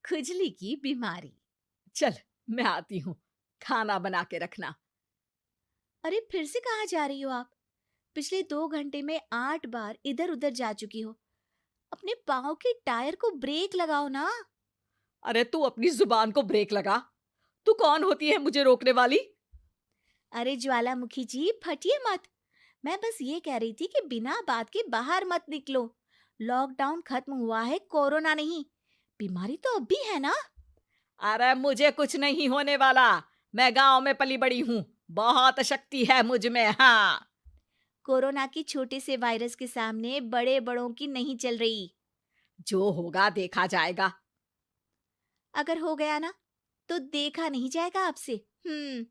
खुजली की बीमारी। चल, मैं आती हूँ, खाना बना के रखना। अरे फिर से कहाँ जा रही हो आप? पिछले 2 घंटे में 8 बार इधर उधर जा चुकी हो। अपने पाँव के टायर को ब्रेक लगाओ ना। अरे तू अपनी जुबान को ब्रेक लगा। तू कौन होती है मुझे रोकने वाली? अरे ज्वालामुखी जी, फटिए मत। मैं बस ये कह रही थी कि बिना बात के बाहर मत निकलो। लॉकडाउन खत्म हुआ है, कोरोना नहीं। बीमारी तो अब भी है ना। अरे मुझे कुछ नहीं होने वाला। मैं गांव में पली बड़ी हूँ। बहुत शक्ति है मुझ में, हाँ। कोरोना की छोटे से वायरस के सामने बड़े बड़ों की नहीं चल रही। जो होगा देखा जाएगा। अगर हो गया ना, तो देखा नहीं जाएगा आपसे। हम्म।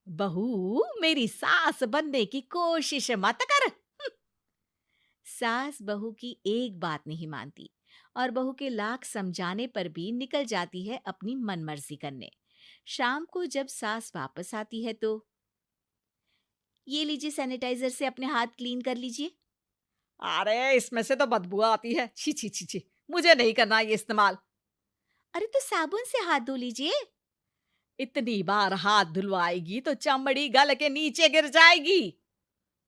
बहू, मेरी सास बनने की कोशिश मत कर। सास बहू की एक बात नहीं मानती और बहू के लाख समझाने पर भी निकल जाती है अपनी मनमर्जी करने। शाम को जब सास वापस आती है तो, ये लीजिए सैनिटाइजर से अपने हाथ क्लीन कर लीजिए। अरे इसमें से तो बदबू आती है। छी छी छी छी। मुझे नहीं करना ये इस्तेमाल। अरे तो साबुन से हाथ धो लीजिए। इतनी बार हाथ धुलवाएगी तो चमड़ी गल के नीचे गिर जाएगी।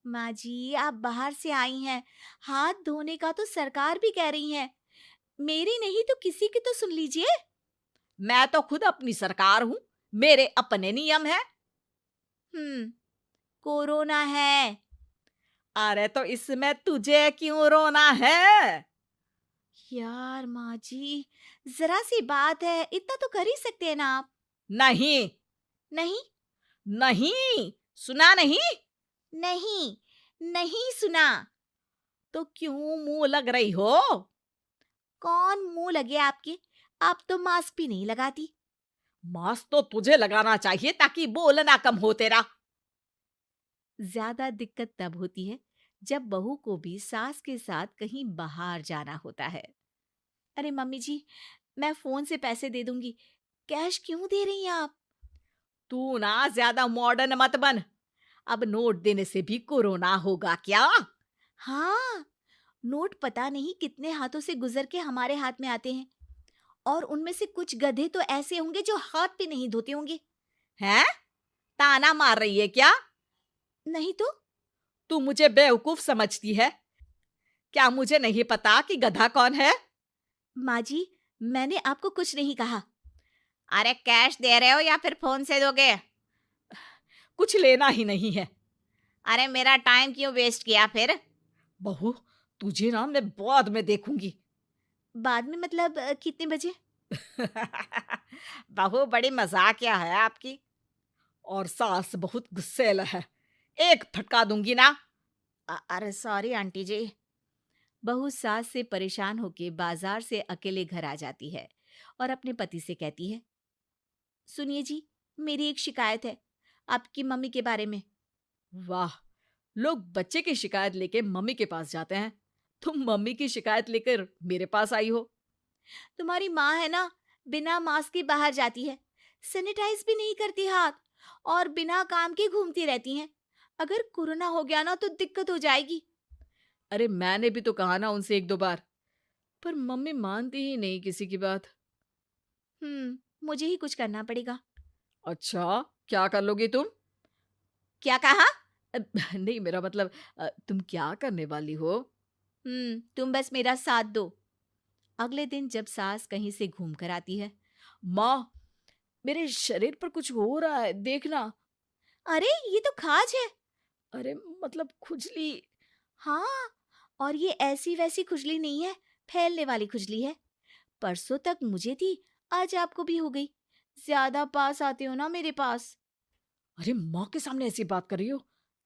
माँ जी, आप बाहर से आई हैं, हाथ धोने का तो सरकार भी कह रही है। मेरी नहीं तो किसी की तो सुन लीजिए। मैं तो खुद अपनी सरकार हूँ। मेरे अपने नियम है। हम्म। कोरोना है। अरे तो इसमें तुझे क्यों रोना है? यार माँ जी, जरा सी बात है, इतना तो कर ही सकते हैं ना आप। नहीं। नहीं। नहीं, सुना नहीं? नहीं। नहीं सुना। तो क्यों मुंह लग रही हो? कौन मुंह लगे आपके? आप तो मास्क भी नहीं लगाती। मास्क तो तुझे लगाना चाहिए ताकि बोलना कम हो तेरा। ज्यादा दिक्कत तब होती है जब बहू को भी सास के साथ कहीं बाहर जाना होता है। अरे मम्मी जी, मैं फोन से पैसे दे दूंगी। कैश क्यों दे रही हैं आप? तू ना ज्यादा मॉडर्न मत बन। अब नोट देने से भी कोरोना होगा क्या? हाँ, नोट पता नहीं कितने हाथों से गुजर के हमारे हाथ में आते हैं, और उनमें से कुछ गधे तो ऐसे होंगे जो हाथ भी नहीं धोते होंगे। हैं? ताना मार रही है क्या? नहीं तो। तू मुझे बेवकूफ समझती है? क्या मुझे नहीं पता कि गधा कौन है? माँ जी, मैंने आपको कुछ नहीं कहा। अरे कैश दे रहे हो या फिर फोन से दोगे? कुछ लेना ही नहीं है। अरे मेरा टाइम क्यों वेस्ट किया फिर? बहू, तुझे ना मैं बाद में देखूंगी। बाद में मतलब कितने बजे? बहू बड़ी मजाकिया है आपकी। और सास बहुत गुस्सैल है। एक फटका दूंगी ना। अरे सॉरी आंटी जी। बहू सास से परेशान होके बाजार से अकेले घर आ जाती है और अपने पति से कहती है, सुनिए जी, मेरी एक शिकायत है आपकी मम्मी के बारे में। वाह, लोग बच्चे की शिकायत लेके मम्मी के पास जाते हैं। तुम मम्मी की शिकायत लेकर मेरे पास आई हो। तुम्हारी माँ है ना, बिना मास्क के बाहर जाती है, सैनिटाइज भी नहीं करती हाथ, और बिना काम के घूमती रहती हैं। अगर कोरोना हो गया ना तो दिक्कत हो जाएगी। अरे मैंने भी तो कहा ना उनसे एक दो बार, पर मम्मी मानती ही नहीं किसी की बात। मुझे ही कुछ करना पड़ेगा। अच्छा, क्या कर लोगी तुम? क्या कहा? अ, नहीं, मेरा मतलब तुम क्या करने वाली हो? तुम बस मेरा साथ दो। अगले दिन जब सास कहीं से घूम कर आती है, माँ, मेरे शरीर पर कुछ हो रहा है, देखना। अरे ये तो खाज है। अरे मतलब खुजली। हाँ, और ये ऐसी वैसी खुजली नहीं है, फैलने वाली खुजली है। परसों तक मुझे थी, आज आपको भी हो गई। ज्यादा पास आते हो ना मेरे पास। अरे माँ के सामने ऐसी बात कर रही हो?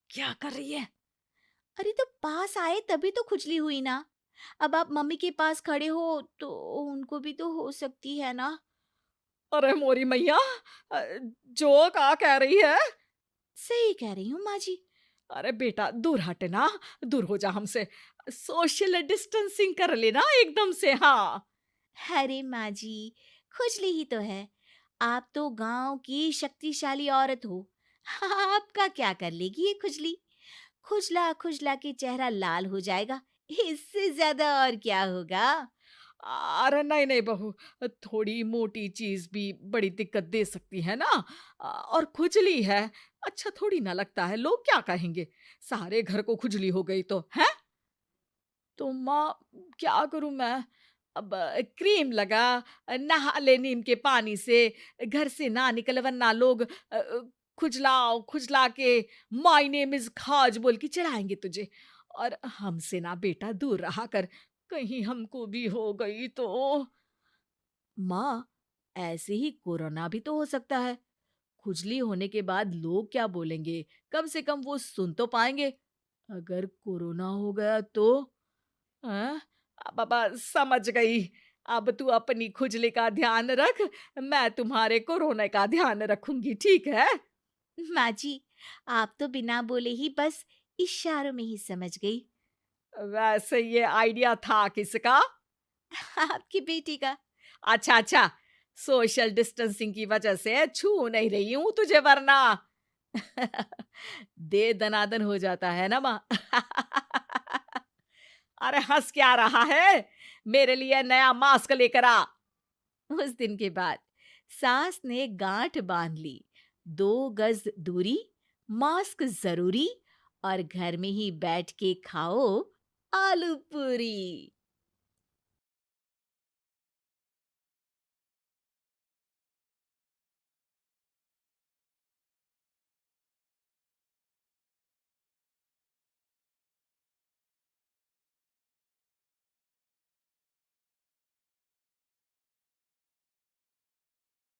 क्या कर रही है? अरे तो पास आए तभी तो खुजली हुई ना। अब आप मम्मी के पास खड़े हो तो उनको भी तो हो सकती है ना। अरे मोरी मैया, अ, जो का कह रही है? सही कह रही हूँ माँ जी। अरे बेटा, दूर हट ना। दूर हो जा हमसे। सोशल डिस्टेंसिंग कर लेना एकदम से, हाँ। अरे माँ जी, खुजली ही तो है। आप तो गांव की शक्तिशाली औरत हो। आपका क्या कर लेगी ये खुजली? खुजला खुजला के चेहरा लाल हो जाएगा। इससे ज्यादा और क्या होगा? अरे नहीं नहीं बहू, थोड़ी मोटी चीज भी बड़ी दिक्कत दे सकती है ना। और खुजली है, अच्छा थोड़ी ना लगता है, लोग क्या कहेंगे, सारे घर को खुजली हो गई तो है। तो माँ, क्या करूं मैं? अब क्रीम लगा, नहा ले नीम के पानी से, घर से ना निकल वरना लोग खुजलाओ खुजला के माय नेम इज खाज बोल के चढ़ाएंगे तुझे। और हमसे ना बेटा दूर रहा कर, कहीं हमको भी हो गई तो। माँ, ऐसे ही कोरोना भी तो हो सकता है। खुजली होने के बाद लोग क्या बोलेंगे, कम से कम वो सुन तो पाएंगे। अगर कोरोना हो गया तो? हाँ, बाबा समझ गई। अब तू अपनी खुजली का ध्यान रख, मैं तुम्हारे कोरोना का ध्यान रखूंगी, ठीक है? माँ जी, आप तो बिना बोले ही बस इशारों में ही समझ गई। वैसे ये आइडिया था किसका? आपकी बेटी का। अच्छा अच्छा, सोशल डिस्टेंसिंग की वजह से छू नहीं रही हूं तुझे वरना। दे दनादन हो जाता है ना माँ। अरे हंस क्या रहा है, मेरे लिए नया मास्क लेकर आ। उस दिन के बाद सास ने गांठ बांध ली। 2 गज दूरी, मास्क जरूरी, और घर में ही बैठ के खाओ आलू पूरी।